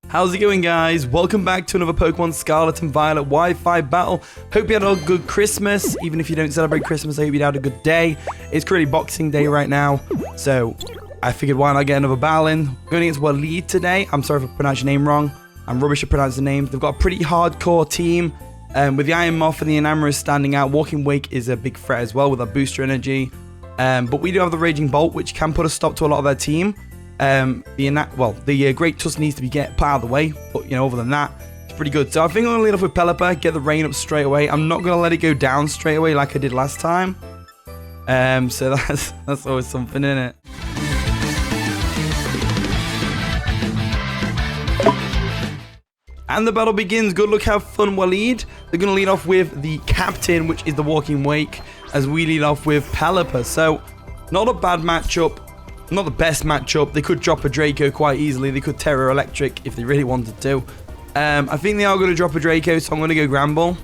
How's it going, guys? Welcome back to another Pokemon Scarlet and Violet Wi-Fi battle. Hope you had a good Christmas. Even if you don't celebrate Christmas, I hope you had a good day. It's currently Boxing Day right now, so I figured why not get another battle in. Going against Waleed today. I'm sorry if I pronounced your name wrong. I'm rubbish at pronouncing names. They've got a pretty hardcore team. With the Iron Moth and the Enamorous standing out, Walking Wake is a big threat as well with our booster energy. But we do have the Raging Bolt, which can put a stop to a lot of their team. The Great Tusk needs to be put out of the way, but other than that, it's pretty good. So I think I'm gonna lead off with Pelipper, get the rain up straight away. I'm not gonna let it go down straight away like I did last time. So that's always something, isn't it? And the battle begins. Good luck, have fun, Waleed. They're gonna lead off with the captain, which is the Walking Wake, as we lead off with Pelipper. So not a bad matchup. Not the best matchup. They could drop a Draco quite easily. They could Terra Electric if they really wanted to. I think they are going to drop a Draco, so I'm going to go Gramble.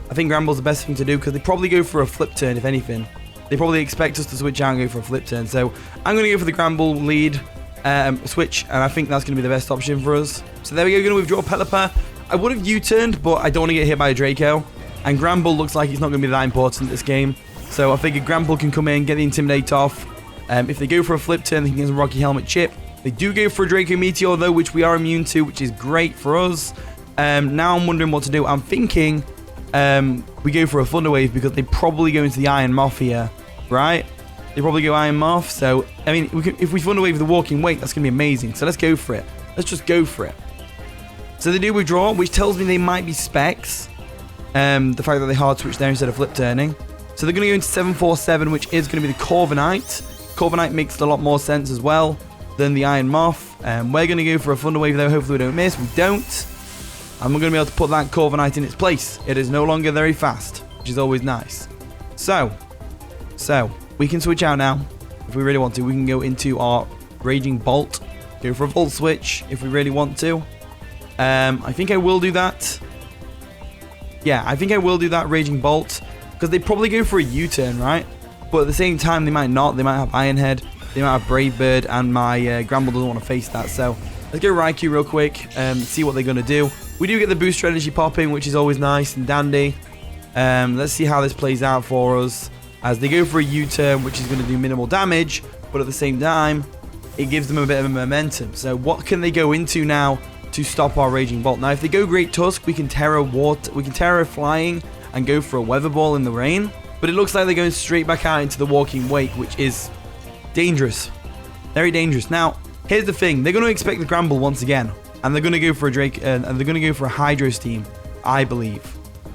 I think Gramble's the best thing to do because they probably go for a flip turn, if anything. They probably expect us to switch out and go for a flip turn. So I'm going to go for the Gramble lead switch, and I think that's going to be the best option for us. So there we go. Going to withdraw Pelipper. I would have U-turned, but I don't want to get hit by a Draco. And Gramble looks like it's not going to be that important this game. So I figured Gramble can come in, get the Intimidate off. If they go for a flip turn, they can get some Rocky Helmet chip. They do go for a Draco Meteor, though, which we are immune to, which is great for us. Now I'm wondering what to do. I'm thinking we go for a Thunder Wave because they probably go into the Iron Moth here, right? They probably go Iron Moth. So, I mean, if we Thunder Wave the Walking Wake, that's going to be amazing. So let's go for it. Let's just go for it. So they do withdraw, which tells me they might be Specs. The fact that they hard switch there instead of flip turning. So they're going to go into 747, which is going to be the Corviknight. Corviknight makes a lot more sense as well than the Iron Moth. We're going to go for a Thunder Wave, though. Hopefully we don't miss. We don't. And we're going to be able to put that Corviknight in its place. It is no longer very fast, which is always nice. So we can switch out now if we really want to. We can go into our Raging Bolt. Go for a Volt Switch if we really want to. I think I will do that. Yeah, I think I will do that Raging Bolt. Because they probably go for a U-turn, right? But at the same time, they might not. They might have Iron Head. They might have Brave Bird. And my Gramble doesn't want to face that. So let's go Raikou real quick. See what they're going to do. We do get the booster energy popping, which is always nice and dandy. Let's see how this plays out for us. As they go for a U-turn, which is going to do minimal damage. But at the same time, it gives them a bit of a momentum. So what can they go into now to stop our Raging Bolt? Now, if they go Great Tusk, we can Terra Water. We can Terra Flying and go for a Weather Ball in the rain. But it looks like they're going straight back out into the Walking Wake, which is dangerous. Very dangerous. Now, here's the thing. They're going to expect the Gramble once again. And they're going to go for a and they're going to go for a Hydro Steam, I believe.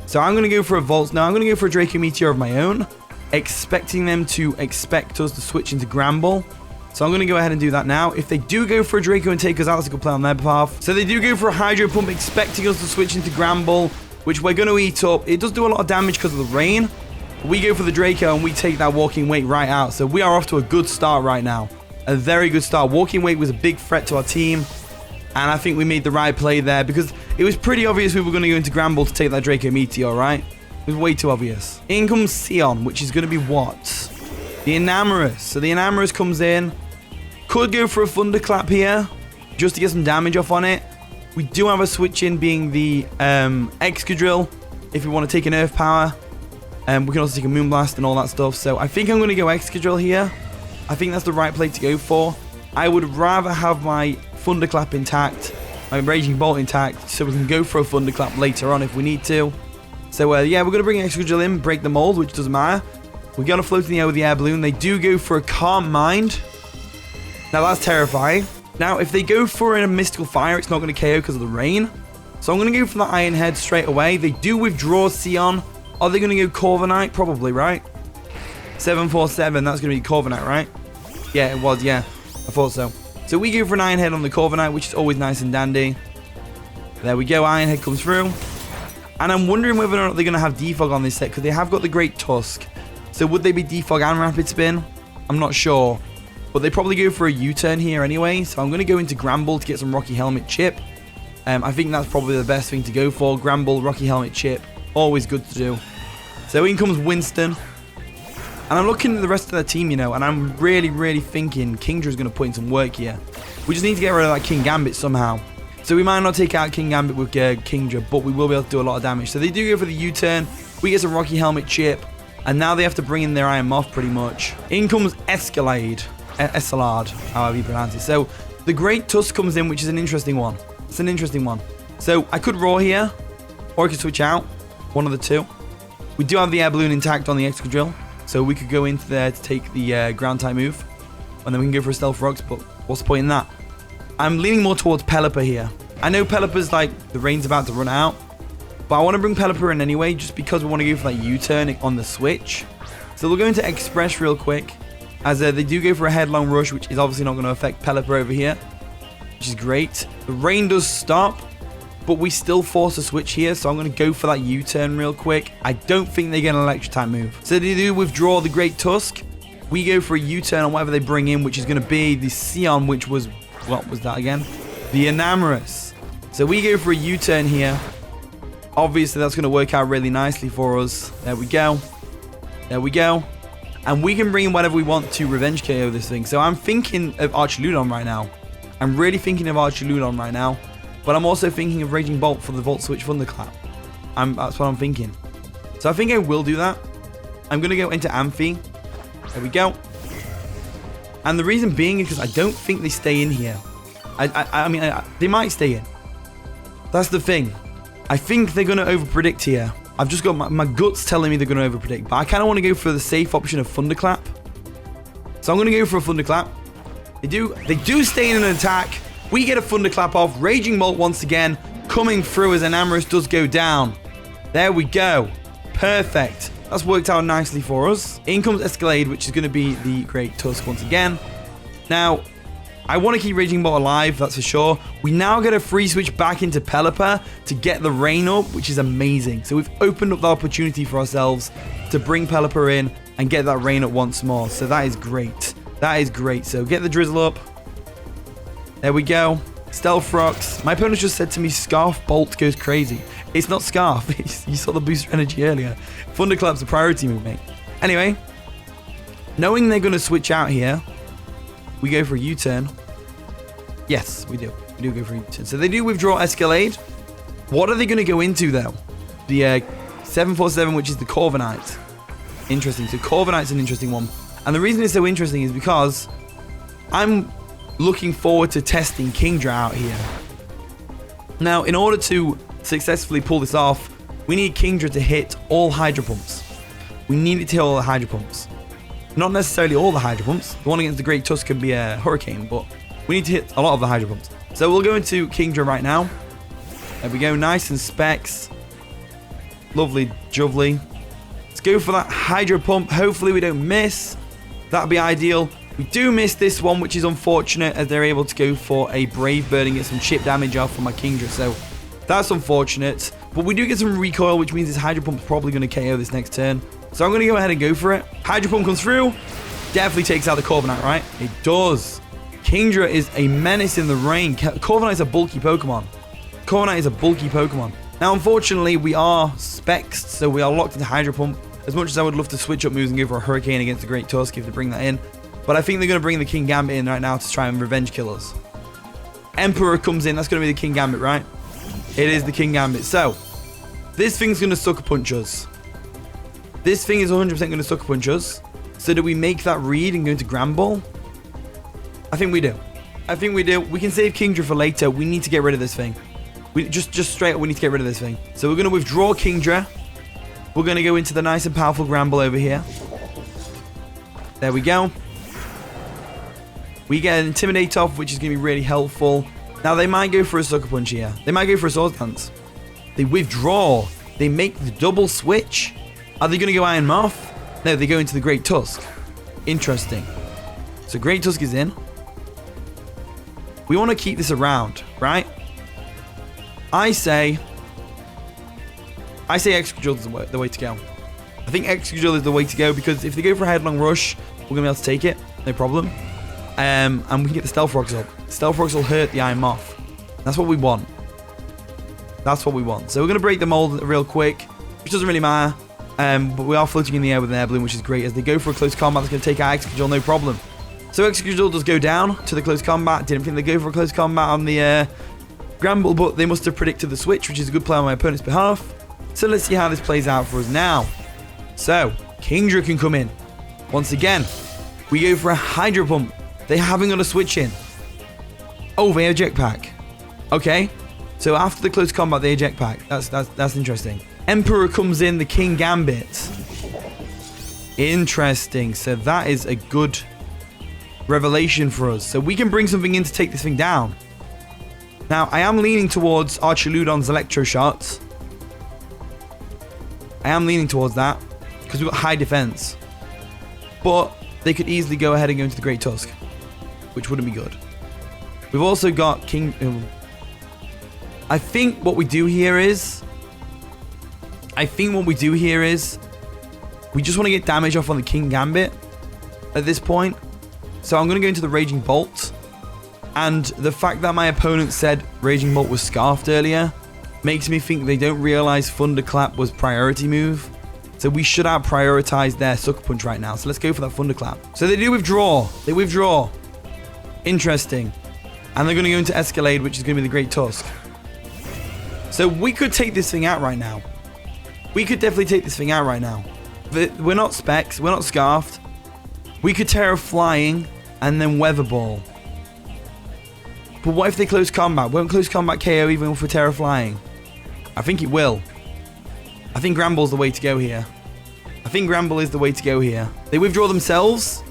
So I'm going to go for a Volt. Now, I'm going to go for a Draco Meteor of my own, expecting them to expect us to switch into Gramble. So I'm going to go ahead and do that now. If they do go for a Draco and take us out, that's a good play on their behalf. So they do go for a Hydro Pump, expecting us to switch into Gramble, which we're going to eat up. It does do a lot of damage because of the rain. We go for the Draco and we take that Walking Wake right out. So we are off to a good start right now. A very good start. Walking Wake was a big threat to our team. And I think we made the right play there because it was pretty obvious we were going to go into Gramble to take that Draco Meteor, right? It was way too obvious. In comes Sion, which is going to be what? The Enamorous. So the Enamorous comes in. Could go for a Thunderclap here just to get some damage off on it. We do have a switch in being the Excadrill if we want to take an Earth Power. We can also take a Moonblast and all that stuff. So I think I'm going to go Excadrill here. I think that's the right play to go for. I would rather have my Thunderclap intact, my Raging Bolt intact, so we can go for a Thunderclap later on if we need to. So yeah, we're going to bring Excadrill in, break the mold, which doesn't matter. We're going to float in the air with the Air Balloon. They do go for a Calm Mind. Now that's terrifying. Now, if they go for a Mystical Fire, it's not going to KO because of the rain. So I'm going to go for the Iron Head straight away. They do withdraw Sion. Are they going to go Corviknight? Probably, right? 747, that's going to be Corviknight, right? Yeah, it was, yeah. I thought so. So we go for an Iron Head on the Corviknight, which is always nice and dandy. There we go, Iron Head comes through. And I'm wondering whether or not they're going to have Defog on this set, because they have got the Great Tusk. So would they be Defog and Rapid Spin? I'm not sure. But they probably go for a U-turn here anyway. So I'm going to go into Gramble to get some Rocky Helmet chip. I think that's probably the best thing to go for. Gramble, Rocky Helmet chip. Always good to do. So in comes Winston. And I'm looking at the rest of their team, and I'm really, really thinking Kingdra is going to put in some work here. We just need to get rid of that King Gambit somehow. So we might not take out King Gambit with Kingdra, but we will be able to do a lot of damage. So they do go for the U-turn. We get some Rocky Helmet chip. And now they have to bring in their Iron Moth pretty much. In comes Escalade. However you pronounce it. So the Great Tusk comes in, which is an interesting one. It's an interesting one. So I could Roar here, or I could switch out. One of the two. We do have the Air Balloon intact on the Excadrill, so we could go into there to take the Ground type move. And then we can go for a Stealth Rocks, but what's the point in that? I'm leaning more towards Pelipper here. I know Pelipper's like, the rain's about to run out. But I want to bring Pelipper in anyway, just because we want to go for that U-turn on the switch. So we'll go into Express real quick, as they do go for a Headlong Rush, which is obviously not going to affect Pelipper over here, which is great. The rain does stop, but we still force a switch here, so I'm going to go for that U-turn real quick. I don't think they get an Electric type move. So they do withdraw the Great Tusk. We go for a U-turn on whatever they bring in, which is going to be the Sion, which was, what was that again? The Enamorous. So we go for a U-turn here. Obviously, that's going to work out really nicely for us. There we go. There we go. And we can bring in whatever we want to Revenge KO this thing. So I'm thinking of Archaludon right now. I'm really thinking of Archaludon right now. But I'm also thinking of Raging Bolt for the Volt Switch Thunderclap. That's what I'm thinking. So I think I will do that. I'm going to go into Amphi. There we go. And the reason being is because I don't think they stay in here. I mean, they might stay in. That's the thing. I think they're going to overpredict here. I've just got my guts telling me they're going to overpredict. But I kind of want to go for the safe option of Thunderclap. So I'm going to go for a Thunderclap. They do stay in an attack. We get a Thunderclap off. Raging Bolt once again coming through as Enamorous does go down. There we go. Perfect. That's worked out nicely for us. In comes Escalade, which is going to be the Great Tusk once again. Now, I want to keep Raging Bolt alive, that's for sure. We now get a free switch back into Pelipper to get the rain up, which is amazing. So we've opened up the opportunity for ourselves to bring Pelipper in and get that rain up once more. So that is great. That is great. So get the Drizzle up. There we go. Stealth Rocks. My opponent just said to me, Scarf Bolt goes crazy. It's not Scarf. You saw the booster energy earlier. Thunderclap's a priority move, mate. Anyway, knowing they're going to switch out here, we go for a U-turn. Yes, we do. We do go for a U-turn. So they do withdraw Escalade. What are they going to go into, though? The 747, which is the Corviknight. Interesting. So Corviknight's an interesting one. And the reason it's so interesting is because I'm looking forward to testing Kingdra out here. Now, in order to successfully pull this off, we need Kingdra to hit all Hydro Pumps. We need it to hit all the Hydro Pumps. Not necessarily all the Hydro Pumps. The one against the Great Tusk can be a Hurricane, but we need to hit a lot of the Hydro Pumps. So we'll go into Kingdra right now. There we go. Nice and specs. Lovely jubbly. Let's go for that Hydro Pump. Hopefully we don't miss. That'd be ideal. We do miss this one, which is unfortunate, as they're able to go for a Brave Bird and get some chip damage off from my Kingdra. So that's unfortunate. But we do get some recoil, which means this Hydro Pump is probably going to KO this next turn. So I'm going to go ahead and go for it. Hydro Pump comes through. Definitely takes out the Corviknight, right? It does. Kingdra is a menace in the rain. Corviknight is a bulky Pokemon. Corviknight is a bulky Pokemon. Now, unfortunately, we are specsed, so we are locked into Hydro Pump. As much as I would love to switch up moves and go for a Hurricane against the Great Tusk if they bring that in. But I think they're going to bring the King Gambit in right now to try and revenge kill us. Emperor comes in. That's going to be the King Gambit, right? It is the King Gambit. So, this thing's going to Sucker Punch us. This thing is 100% going to Sucker Punch us. So do we make that read and go into Grand Ball? I think we do. I think we do. We can save Kingdra for later. We need to get rid of this thing. We just straight up, we need to get rid of this thing. So we're going to withdraw Kingdra. We're going to go into the nice and powerful Grand Ball over here. There we go. We get an Intimidate off, which is going to be really helpful. Now, they might go for a Sucker Punch here. They might go for a Swords Dance. They withdraw. They make the double switch. Are they going to go Iron Moth? No, they go into the Great Tusk. Interesting. So Great Tusk is in. We want to keep this around, right? I say Excadrill is the way to go. I think Excadrill is the way to go because if they go for a Headlong Rush, we're going to be able to take it. No problem. And we can get the Stealth Rocks up. Stealth Rocks will hurt the Iron Moth. That's what we want. That's what we want. So we're going to break the mold real quick, which doesn't really matter. But we are floating in the air with an Air Balloon, which is great. As they go for a close combat, that's going to take out Excadrill, no problem. So Excadrill does go down to the close combat. Didn't think they'd go for a close combat on the Gramble, but they must have predicted the switch, which is a good play on my opponent's behalf. So let's see how this plays out for us now. So, Kingdra can come in. Once again, we go for a Hydro Pump. They haven't got a switch in. Oh, they have Jetpack. Okay. So after the close combat, they eject pack. That's interesting. Emperor comes in, the King Gambit. Interesting. So that is a good revelation for us. So we can bring something in to take this thing down. Now, I am leaning towards Archaludon's Electro Shots. I am leaning towards that because we've got high defense. But they could easily go ahead and go into the Great Tusk, which wouldn't be good. We've also got King... I think what we do here is... we just want to get damage off on the King Gambit at this point. So I'm going to go into the Raging Bolt. And the fact that my opponent said Raging Bolt was scarfed earlier makes me think they don't realize Thunderclap was priority move. So we should have prioritized their Sucker Punch right now. So let's go for that Thunderclap. So they do withdraw. They withdraw. Interesting. And they're going to go into Escalade, which is going to be the Great Tusk. So we could take this thing out right now. We could definitely take this thing out right now. We're not Specs. We're not Scarfed. We could Tera Flying and then Weather Ball. But what if they close combat? Won't close combat KO even for Tera Flying? I think it will. I think Gramble's the way to go here. I think Gramble is the way to go here. They withdraw themselves.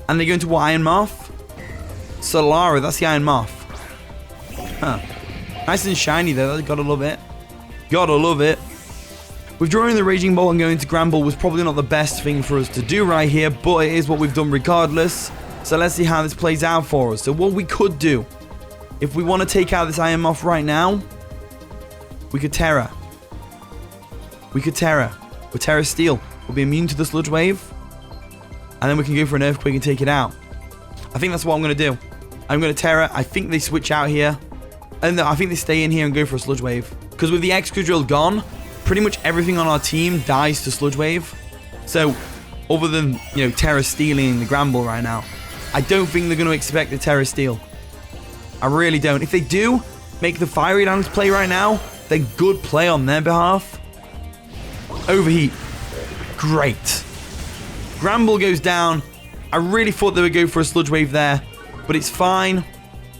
And they go into what, Iron Moth? Solara, that's the Iron Moth. Huh. Nice and shiny though, gotta love it. Gotta love it. Withdrawing the Raging Bolt and going to Gramble was probably not the best thing for us to do right here, but it is what we've done regardless. So let's see how this plays out for us. So what we could do, if we want to take out this Iron Moth right now, we could Tera. With Terastal. We'll be immune to the Sludge Wave. And then we can go for an Earthquake and take it out. I think that's what I'm going to do. I'm going to Tera. I think they switch out here. And I think they stay in here and go for a Sludge Wave. Because with the Excadrill gone, pretty much everything on our team dies to Sludge Wave. So, other than, you know, Tera stealing the Gramble right now, I don't think they're going to expect the Tera Steal. I really don't. If they do make the Fiery Dance play right now, then good play on their behalf. Overheat. Great. Gramble goes down. I really thought they would go for a Sludge Wave there, but it's fine.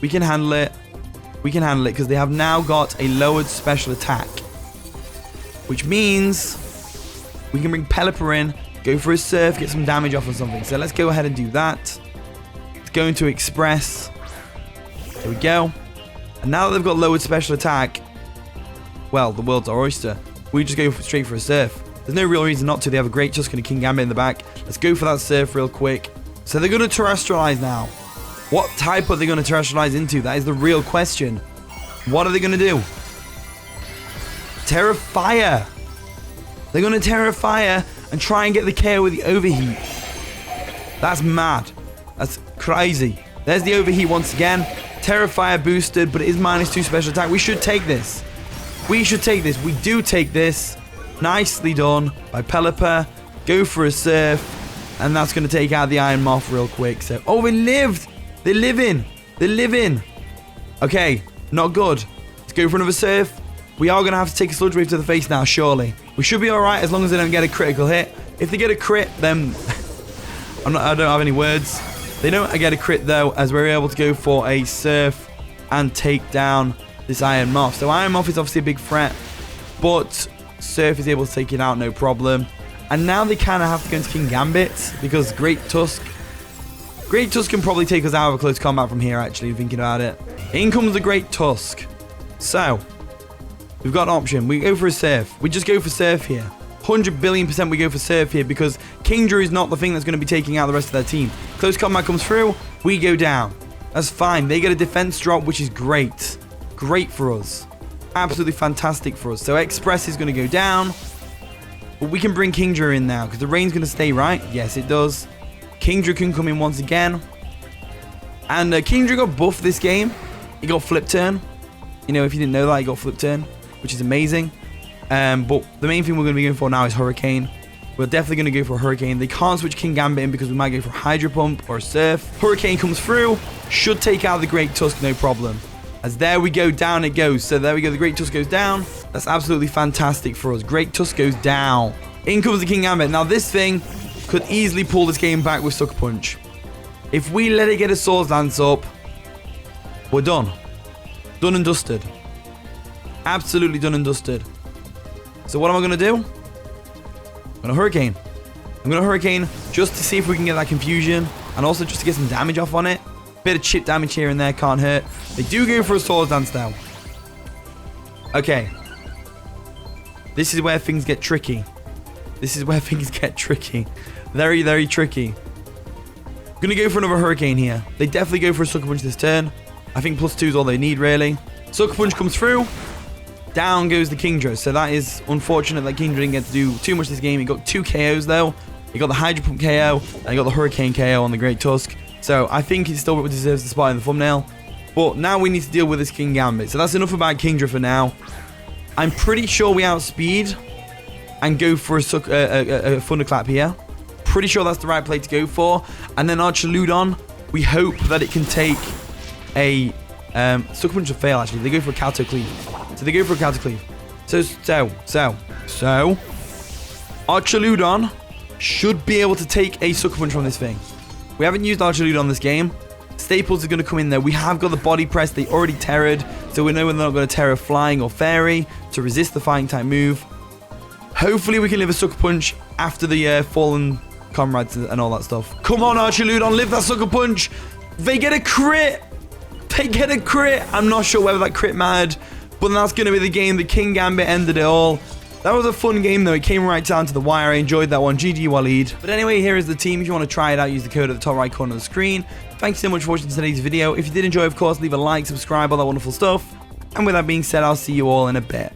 We can handle it. We can handle it because they have now got a lowered special attack, which means we can bring Pelipper in, go for a Surf, get some damage off or something. So let's go ahead and do that. Let's go into Express. There we go. And now that they've got lowered special attack, well, the world's our oyster. We just go straight for a Surf. There's no real reason not to. They have a Great Tusk and a King Gambit in the back. Let's go for that Surf real quick. So they're going to Terastallize now. What type are they going to Terastallize into? That is the real question. What are they going to do? Tera Fire. They're going to Tera Fire and try and get the KO with the Overheat. That's mad. That's crazy. There's the Overheat once again. Tera Fire boosted, but it is -2 special attack. We should take this. We should take this. We do take this. Nicely done by Pelipper. Go for a Surf. And that's going to take out the Iron Moth real quick. So, oh, they lived. They're living. They're living. Okay, not good. Let's go for another Surf. We are going to have to take a Sludge Wave to the face now, surely. We should be alright as long as they don't get a critical hit. If they get a crit, then I don't have any words. They don't get a crit, though, as we're able to go for a Surf and take down this Iron Moth. So Iron Moth is obviously a big threat, but Surf is able to take it out, no problem. And now they kind of have to go into King Gambit because Great Tusk can probably take us out of a close combat from here, actually, thinking about it. In comes the Great Tusk. So, we've got an option. We go for a Surf. We just go for Surf here. 100 billion% we go for Surf here because Kingdra is not the thing that's going to be taking out the rest of their team. Close combat comes through, we go down. That's fine. They get a defense drop, which is great. Great for us. Absolutely fantastic for us. So Express is going to go down. But we can bring Kingdra in now because the rain's going to stay, right? Yes, it does. Kingdra can come in once again. And Kingdra got buffed this game. He got Flip Turn. You know, if you didn't know that, he got Flip Turn, which is amazing. But the main thing we're going to be going for now is Hurricane. We're definitely going to go for Hurricane. They can't switch King Gambit in because we might go for Hydro Pump or Surf. Hurricane comes through. Should take out the Great Tusk, no problem. As there we go, down it goes. So there we go, the Great Tusk goes down. That's absolutely fantastic for us. Great Tusk goes down. In comes the Kingambit. Now this thing could easily pull this game back with Sucker Punch. If we let it get a Swords Dance up, we're done. Done and dusted. Absolutely done and dusted. So what am I going to do? I'm going to Hurricane. I'm going to Hurricane just to see if we can get that confusion. And also just to get some damage off on it. Bit of chip damage here and there, can't hurt. They do go for a Swords Dance now. Okay. This is where things get tricky. This is where things get tricky. Very, very tricky. Gonna go for another Hurricane here. They definitely go for a Sucker Punch this turn. I think +2 is all they need, really. Sucker Punch comes through. Down goes the Kingdra. So that is unfortunate that Kingdra didn't get to do too much this game. He got 2 KOs, though. He got the Hydro Pump KO, and he got the Hurricane KO on the Great Tusk. So I think he still deserves the spot in the thumbnail. But now we need to deal with this Kingambit. So that's enough about Kingdra for now. I'm pretty sure we outspeed and go for a Thunderclap here. Pretty sure that's the right play to go for. And then Archaludon, we hope that it can take a... Sucker Punch will fail, actually. They go for a Calto Cleave. So they go for a Calto Cleave. So Archaludon should be able to take a Sucker Punch from this thing. We haven't used Archaludon this game. Staples is going to come in there. We have got the Body Press. They already terrored. So we know they're not going to Terra Flying or Fairy to resist the Fighting type move. Hopefully we can live a Sucker Punch after the Fallen Comrades and all that stuff. Come on, Archaludon. Live that Sucker Punch. They get a crit. They get a crit. I'm not sure whether that crit mattered. But that's going to be the game. The Kingambit ended it all. That was a fun game, though. It came right down to the wire. I enjoyed that one. GG Waleed. But anyway, here is the team. If you want to try it out, use the code at the top right corner of the screen. Thanks so much for watching today's video. If you did enjoy, of course, leave a like, subscribe, all that wonderful stuff. And with that being said, I'll see you all in a bit.